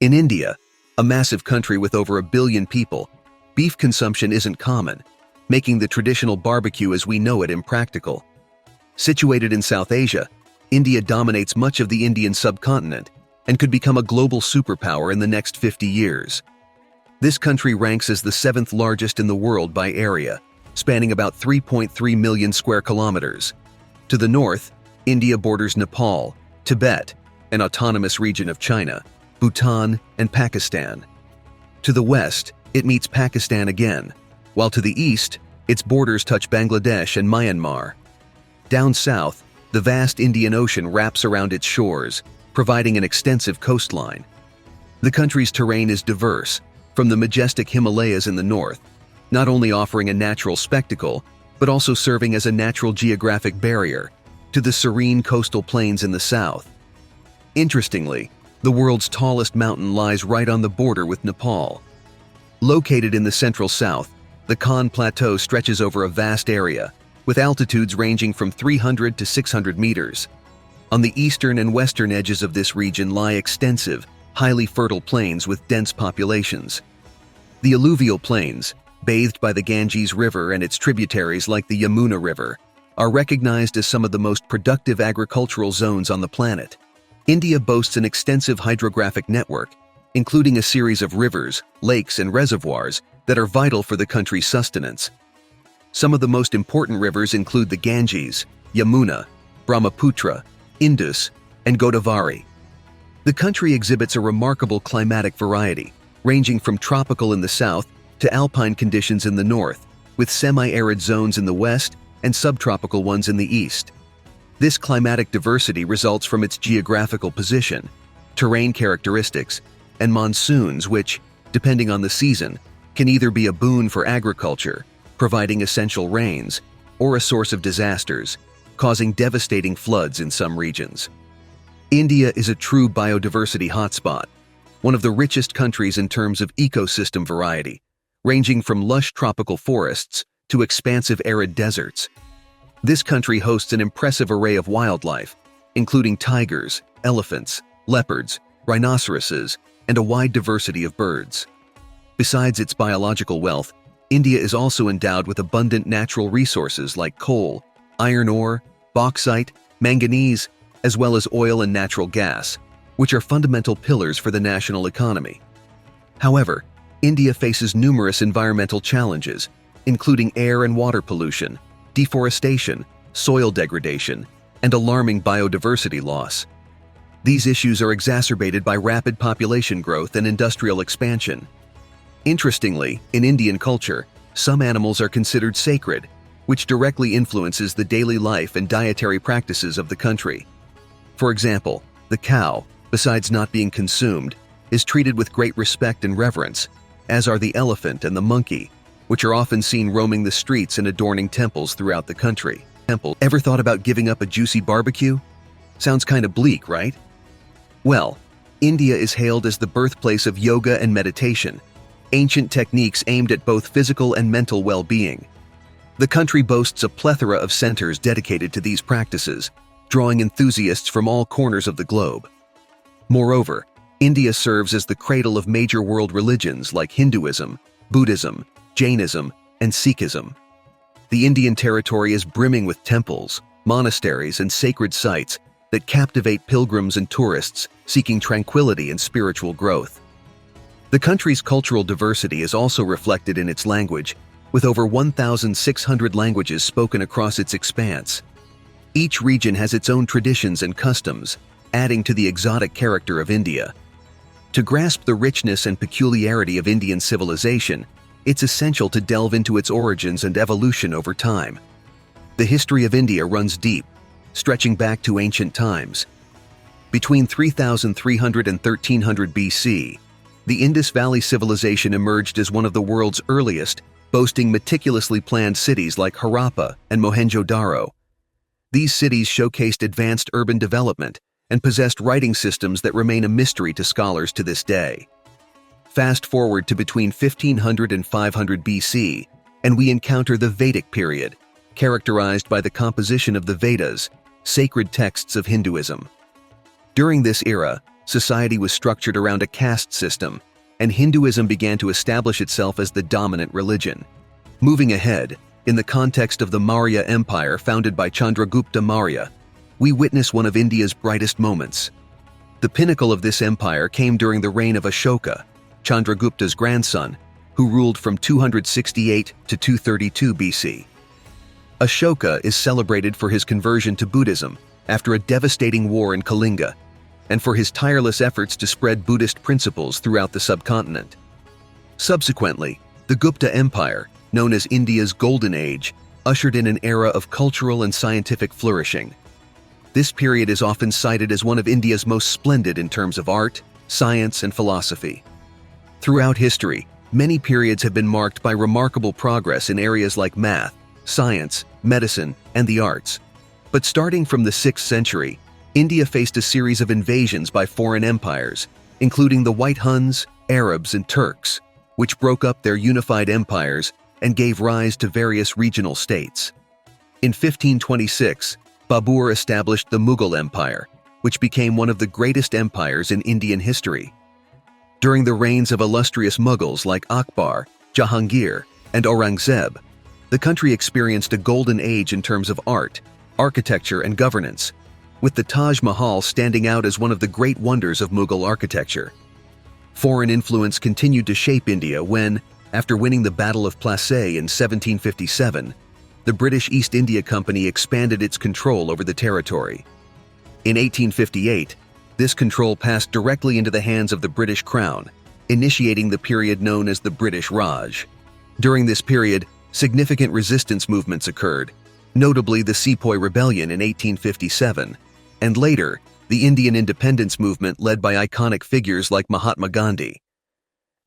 In India, a massive country with over 1 billion people, beef consumption isn't common, making the traditional barbecue as we know it impractical. Situated in South Asia, India dominates much of the Indian subcontinent and could become a global superpower in the next 50 years. This country ranks as the 7th largest in the world by area, spanning about 3.3 million square kilometers. To the north, India borders Nepal, Tibet, an autonomous region of China, Bhutan, and Pakistan. To the west, it meets Pakistan again, while to the east, its borders touch Bangladesh and Myanmar. Down south, the vast Indian Ocean wraps around its shores, providing an extensive coastline. The country's terrain is diverse, from the majestic Himalayas in the north, not only offering a natural spectacle, but also serving as a natural geographic barrier, to the serene coastal plains in the south. Interestingly, the world's tallest mountain lies right on the border with Nepal. Located in the central south, the Khan Plateau stretches over a vast area, with altitudes ranging from 300 to 600 meters. On the eastern and western edges of this region lie extensive, highly fertile plains with dense populations. The alluvial plains, bathed by the Ganges River and its tributaries like the Yamuna River, are recognized as some of the most productive agricultural zones on the planet. India boasts an extensive hydrographic network, including a series of rivers, lakes, and reservoirs that are vital for the country's sustenance. Some of the most important rivers include the Ganges, Yamuna, Brahmaputra, Indus, and Godavari. The country exhibits a remarkable climatic variety, ranging from tropical in the south to alpine conditions in the north, with semi-arid zones in the west and subtropical ones in the east. This climatic diversity results from its geographical position, terrain characteristics, and monsoons which, depending on the season, can either be a boon for agriculture, providing essential rains, or a source of disasters, causing devastating floods in some regions. India is a true biodiversity hotspot, one of the richest countries in terms of ecosystem variety, ranging from lush tropical forests to expansive arid deserts. This country hosts an impressive array of wildlife, including tigers, elephants, leopards, rhinoceroses, and a wide diversity of birds. Besides its biological wealth, India is also endowed with abundant natural resources like coal, iron ore, bauxite, manganese, as well as oil and natural gas, which are fundamental pillars for the national economy. However, India faces numerous environmental challenges, including air and water pollution, deforestation, soil degradation, and alarming biodiversity loss. These issues are exacerbated by rapid population growth and industrial expansion. Interestingly, in Indian culture, some animals are considered sacred, which directly influences the daily life and dietary practices of the country. For example, the cow, besides not being consumed, is treated with great respect and reverence, as are the elephant and the monkey, which are often seen roaming the streets and adorning temples throughout the country. Ever thought about giving up a juicy barbecue? Sounds kind of bleak, right? Well, India is hailed as the birthplace of yoga and meditation, ancient techniques aimed at both physical and mental well-being. The country boasts a plethora of centers dedicated to these practices, drawing enthusiasts from all corners of the globe. Moreover, India serves as the cradle of major world religions like Hinduism, Buddhism, Jainism, and Sikhism. The Indian territory is brimming with temples, monasteries, and sacred sites that captivate pilgrims and tourists seeking tranquility and spiritual growth. The country's cultural diversity is also reflected in its language, with over 1,600 languages spoken across its expanse. Each region has its own traditions and customs, adding to the exotic character of India. To grasp the richness and peculiarity of Indian civilization, it's essential to delve into its origins and evolution over time. The history of India runs deep, stretching back to ancient times. Between 3,300 and 1300 BC, the Indus Valley civilization emerged as one of the world's earliest, boasting meticulously planned cities like Harappa and Mohenjo-daro. These cities showcased advanced urban development and possessed writing systems that remain a mystery to scholars to this day. Fast forward to between 1500 and 500 BC, and we encounter the Vedic period, characterized by the composition of the Vedas, sacred texts of Hinduism. During this era, society was structured around a caste system, and Hinduism began to establish itself as the dominant religion. Moving ahead, in the context of the Maurya Empire founded by Chandragupta Maurya, we witness one of India's brightest moments. The pinnacle of this empire came during the reign of Ashoka, Chandragupta's grandson, who ruled from 268 to 232 BC. Ashoka is celebrated for his conversion to Buddhism after a devastating war in Kalinga, and for his tireless efforts to spread Buddhist principles throughout the subcontinent. Subsequently, the Gupta Empire, known as India's Golden Age, ushered in an era of cultural and scientific flourishing. This period is often cited as one of India's most splendid in terms of art, science, and philosophy. Throughout history, many periods have been marked by remarkable progress in areas like math, science, medicine, and the arts. But starting from the 6th century, India faced a series of invasions by foreign empires, including the White Huns, Arabs, and Turks, which broke up their unified empires and gave rise to various regional states. In 1526, Babur established the Mughal Empire, which became one of the greatest empires in Indian history. During the reigns of illustrious Mughals like Akbar, Jahangir, and Aurangzeb, the country experienced a golden age in terms of art, architecture, and governance, with the Taj Mahal standing out as one of the great wonders of Mughal architecture. Foreign influence continued to shape India when, after winning the Battle of Plassey in 1757, the British East India Company expanded its control over the territory. In 1858, this control passed directly into the hands of the British Crown, initiating the period known as the British Raj. During this period, significant resistance movements occurred, notably the Sepoy Rebellion in 1857, and later, the Indian independence movement led by iconic figures like Mahatma Gandhi.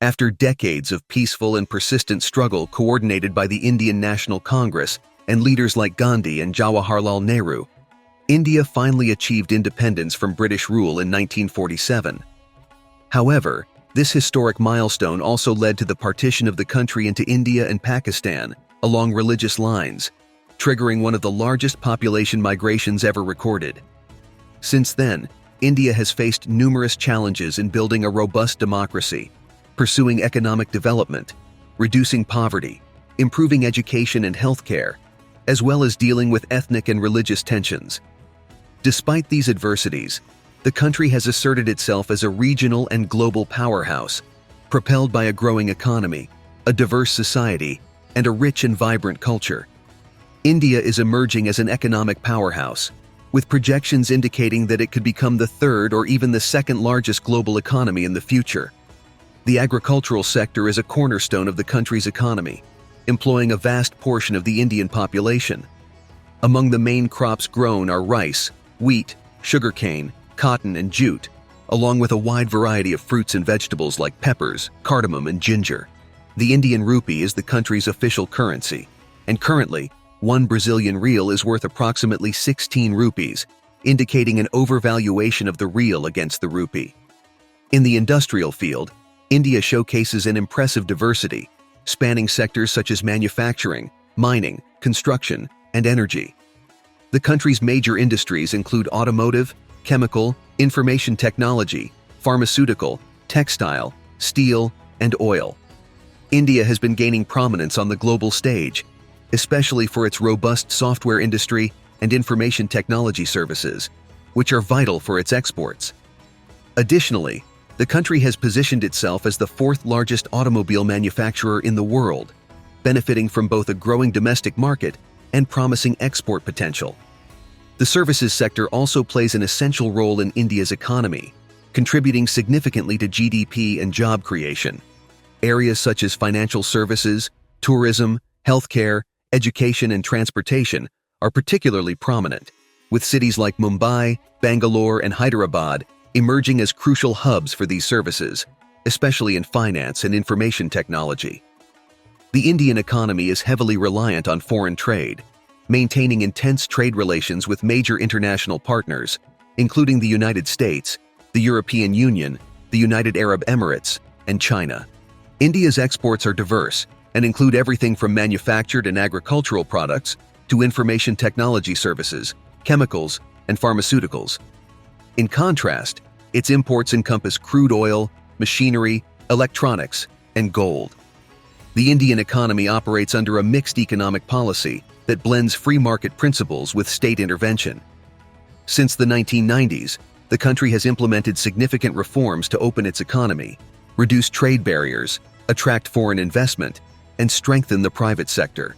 After decades of peaceful and persistent struggle coordinated by the Indian National Congress and leaders like Gandhi and Jawaharlal Nehru, India finally achieved independence from British rule in 1947. However, this historic milestone also led to the partition of the country into India and Pakistan along religious lines, triggering one of the largest population migrations ever recorded. Since then, India has faced numerous challenges in building a robust democracy, pursuing economic development, reducing poverty, improving education and healthcare, as well as dealing with ethnic and religious tensions. Despite these adversities, the country has asserted itself as a regional and global powerhouse, propelled by a growing economy, a diverse society, and a rich and vibrant culture. India is emerging as an economic powerhouse, with projections indicating that it could become the third or even the second largest global economy in the future. The agricultural sector is a cornerstone of the country's economy, employing a vast portion of the Indian population. Among the main crops grown are rice, wheat, sugarcane, cotton, and jute, along with a wide variety of fruits and vegetables like peppers, cardamom, and ginger. The Indian rupee is the country's official currency, and currently, 1 Brazilian real is worth approximately 16 rupees, indicating an overvaluation of the real against the rupee. In the industrial field, India showcases an impressive diversity, spanning sectors such as manufacturing, mining, construction, and energy. The country's major industries include automotive, chemical, information technology, pharmaceutical, textile, steel, and oil. India has been gaining prominence on the global stage, especially for its robust software industry and information technology services, which are vital for its exports. Additionally, the country has positioned itself as the 4th largest automobile manufacturer in the world, benefiting from both a growing domestic market and promising export potential. The services sector also plays an essential role in India's economy, contributing significantly to GDP and job creation. Areas such as financial services, tourism, healthcare, education, and transportation are particularly prominent, with cities like Mumbai, Bangalore, and Hyderabad emerging as crucial hubs for these services, especially in finance and information technology. The Indian economy is heavily reliant on foreign trade, maintaining intense trade relations with major international partners, including the United States, the European Union, the United Arab Emirates, and China. India's exports are diverse and include everything from manufactured and agricultural products to information technology services, chemicals, and pharmaceuticals. In contrast, Its imports encompass crude oil, machinery, electronics, and gold. The Indian economy operates under a mixed economic policy that blends free market principles with state intervention. Since the 1990s, the country has implemented significant reforms to open its economy, reduce trade barriers, attract foreign investment, and strengthen the private sector.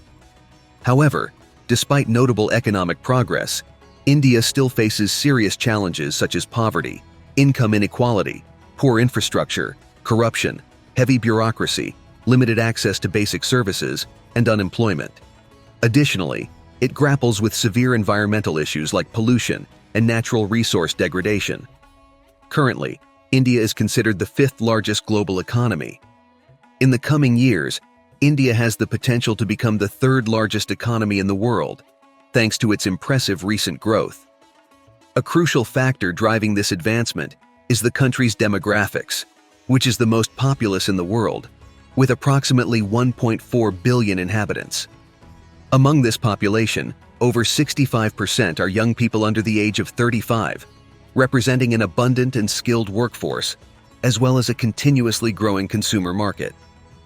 However, despite notable economic progress, India still faces serious challenges such as poverty, income inequality, poor infrastructure, corruption, heavy bureaucracy, limited access to basic services, and unemployment. Additionally, it grapples with severe environmental issues like pollution and natural resource degradation. Currently, India is considered the fifth largest global economy. In the coming years, India has the potential to become the third largest economy in the world, thanks to its impressive recent growth. A crucial factor driving this advancement is the country's demographics, which is the most populous in the world, with approximately 1.4 billion inhabitants. Among this population, over 65% are young people under the age of 35, representing an abundant and skilled workforce, as well as a continuously growing consumer market.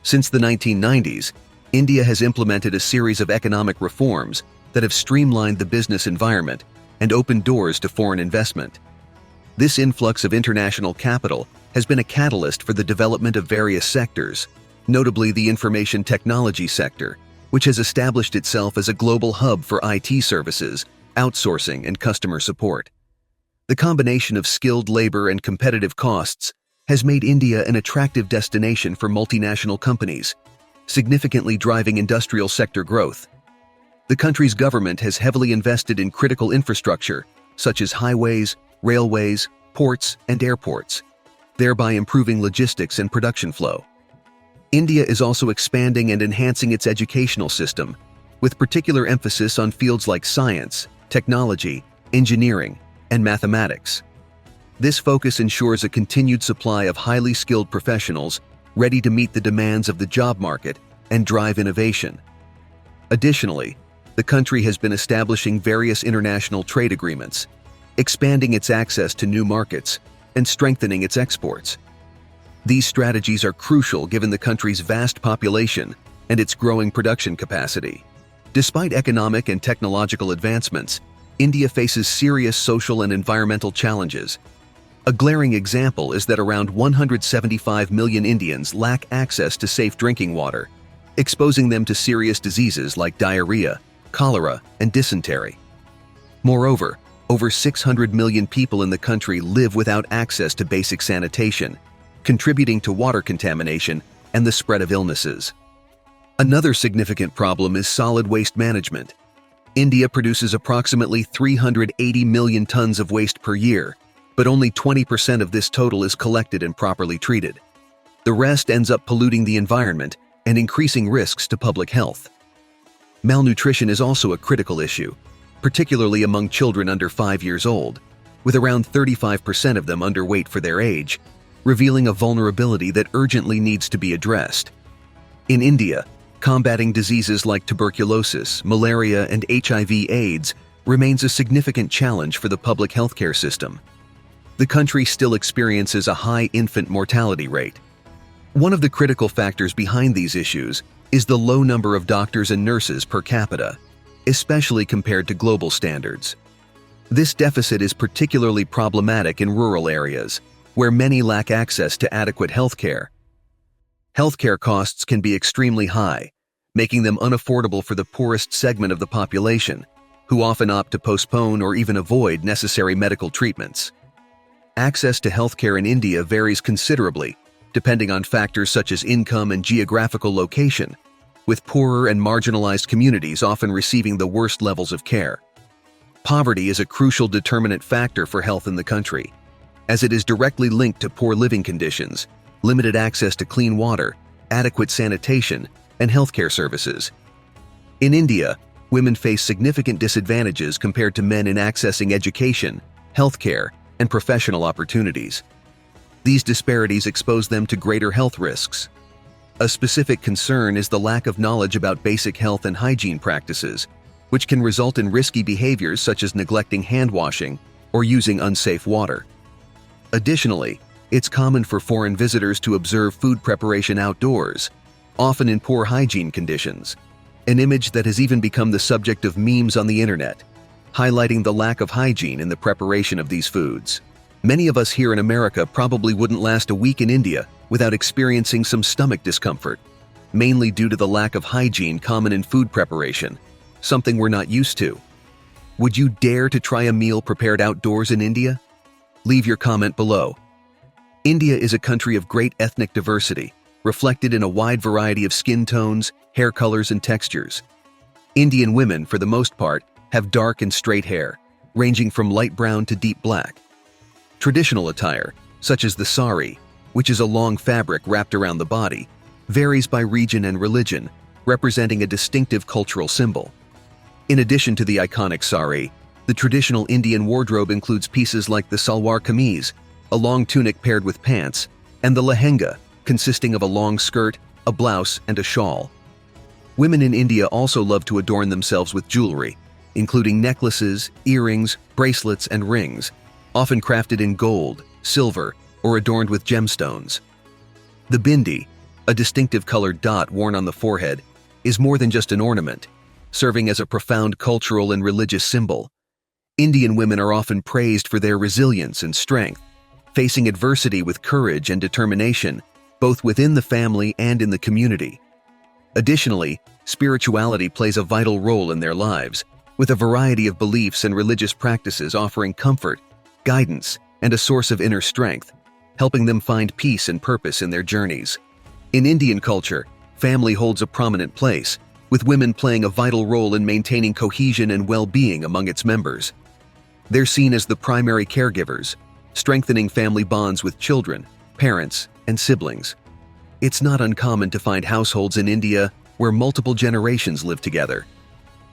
Since the 1990s, India has implemented a series of economic reforms that have streamlined the business environment and opened doors to foreign investment. This influx of international capital has been a catalyst for the development of various sectors, notably the information technology sector, which has established itself as a global hub for IT services, outsourcing, and customer support. The combination of skilled labor and competitive costs has made India an attractive destination for multinational companies, significantly driving industrial sector growth. The country's government has heavily invested in critical infrastructure, such as highways, railways, ports, and airports, thereby improving logistics and production flow. India is also expanding and enhancing its educational system, with particular emphasis on fields like science, technology, engineering, and mathematics. This focus ensures a continued supply of highly skilled professionals ready to meet the demands of the job market and drive innovation. Additionally, the country has been establishing various international trade agreements, expanding its access to new markets, and strengthening its exports. These strategies are crucial given the country's vast population and its growing production capacity. Despite economic and technological advancements, India faces serious social and environmental challenges. A glaring example is that around 175 million Indians lack access to safe drinking water, exposing them to serious diseases like diarrhea, cholera, and dysentery. Moreover, over 600 million people in the country live without access to basic sanitation, contributing to water contamination and the spread of illnesses. Another significant problem is solid waste management. India produces approximately 380 million tons of waste per year, but only 20% of this total is collected and properly treated. The rest ends up polluting the environment and increasing risks to public health. Malnutrition is also a critical issue, particularly among children under 5 years old, with around 35% of them underweight for their age, revealing a vulnerability that urgently needs to be addressed. In India, combating diseases like tuberculosis, malaria, and HIV/AIDS remains a significant challenge for the public healthcare system. The country still experiences a high infant mortality rate. One of the critical factors behind these issues is the low number of doctors and nurses per capita, especially compared to global standards. This deficit is particularly problematic in rural areas, where many lack access to adequate healthcare. Healthcare costs can be extremely high, making them unaffordable for the poorest segment of the population, who often opt to postpone or even avoid necessary medical treatments. Access to healthcare in India varies considerably, depending on factors such as income and geographical location, with poorer and marginalized communities often receiving the worst levels of care. Poverty is a crucial determinant factor for health in the country, as it is directly linked to poor living conditions, limited access to clean water, adequate sanitation, and healthcare services. In India, women face significant disadvantages compared to men in accessing education, healthcare, and professional opportunities. These disparities expose them to greater health risks. A specific concern is the lack of knowledge about basic health and hygiene practices, which can result in risky behaviors such as neglecting hand washing or using unsafe water. Additionally, it's common for foreign visitors to observe food preparation outdoors, often in poor hygiene conditions, an image that has even become the subject of memes on the internet, highlighting the lack of hygiene in the preparation of these foods. Many of us here in America probably wouldn't last a week in India without experiencing some stomach discomfort, mainly due to the lack of hygiene common in food preparation, something we're not used to. Would you dare to try a meal prepared outdoors in India? Leave your comment below. India is a country of great ethnic diversity, reflected in a wide variety of skin tones, hair colors, and textures. Indian women, for the most part, have dark and straight hair, ranging from light brown to deep black. Traditional attire, such as the sari, which is a long fabric wrapped around the body, varies by region and religion, representing a distinctive cultural symbol. In addition to the iconic sari, the traditional Indian wardrobe includes pieces like the salwar kameez, a long tunic paired with pants, and the lehenga, consisting of a long skirt, a blouse, and a shawl. Women in India also love to adorn themselves with jewelry, including necklaces, earrings, bracelets, and rings, often crafted in gold, silver, or adorned with gemstones. The bindi, a distinctive colored dot worn on the forehead, is more than just an ornament, serving as a profound cultural and religious symbol. Indian women are often praised for their resilience and strength, facing adversity with courage and determination, both within the family and in the community. Additionally, spirituality plays a vital role in their lives, with a variety of beliefs and religious practices offering comfort, guidance, and a source of inner strength, helping them find peace and purpose in their journeys. In Indian culture, family holds a prominent place, with women playing a vital role in maintaining cohesion and well-being among its members. They're seen as the primary caregivers, strengthening family bonds with children, parents, and siblings. It's not uncommon to find households in India where multiple generations live together.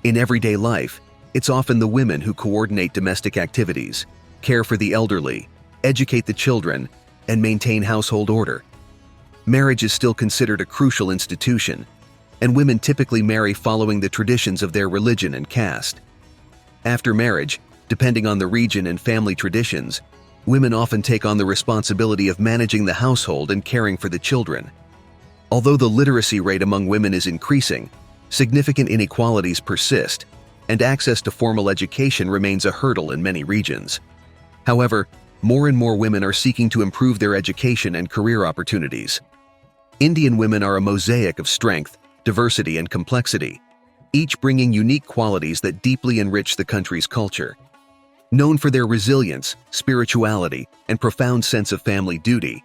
In everyday life, it's often the women who coordinate domestic activities, care for the elderly, educate the children, and maintain household order. Marriage is still considered a crucial institution, and women typically marry following the traditions of their religion and caste. After marriage, depending on the region and family traditions, women often take on the responsibility of managing the household and caring for the children. Although the literacy rate among women is increasing, significant inequalities persist, and access to formal education remains a hurdle in many regions. However, more and more women are seeking to improve their education and career opportunities. Indian women are a mosaic of strength, diversity, and complexity, each bringing unique qualities that deeply enrich the country's culture. Known for their resilience, spirituality, and profound sense of family duty,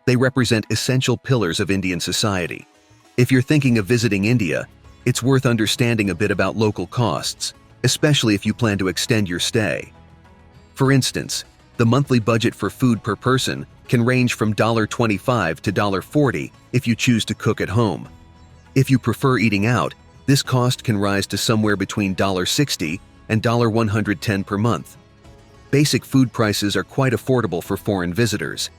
they represent essential pillars of Indian society. If you're thinking of visiting India, it's worth understanding a bit about local costs, especially if you plan to extend your stay. For instance, the monthly budget for food per person can range from $25 to $40 if you choose to cook at home. If you prefer eating out, this cost can rise to somewhere between $60 and $110 per month. Basic food prices are quite affordable for foreign visitors.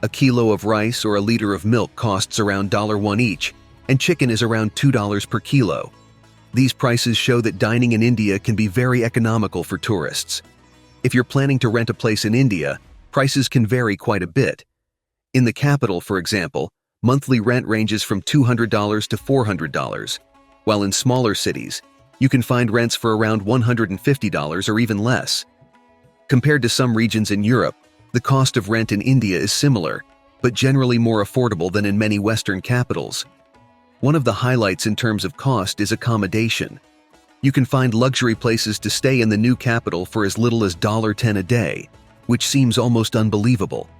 A kilo of rice or a liter of milk costs around $1 each, and chicken is around $2 per kilo. These prices show that dining in India can be very economical for tourists. If you're planning to rent a place in India, prices can vary quite a bit. In the capital, for example, monthly rent ranges from $200 to $400, while in smaller cities, you can find rents for around $150 or even less. Compared to some regions in Europe, the cost of rent in India is similar, but generally more affordable than in many Western capitals. One of the highlights in terms of cost is accommodation. You can find luxury places to stay in the new capital for as little as $10 a day, which seems almost unbelievable.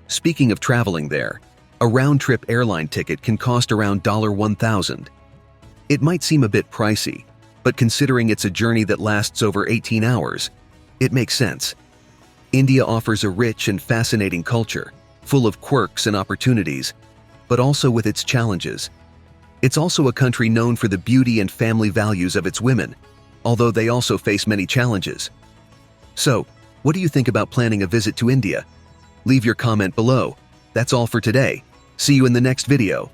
Speaking of traveling there, a round-trip airline ticket can cost around $1,000. It might seem a bit pricey, but considering it's a journey that lasts over 18 hours, it makes sense. India offers a rich and fascinating culture, full of quirks and opportunities, but also with its challenges. It's also a country known for the beauty and family values of its women, although they also face many challenges. So, what do you think about planning a visit to India? Leave your comment below. That's all for today. See you in the next video.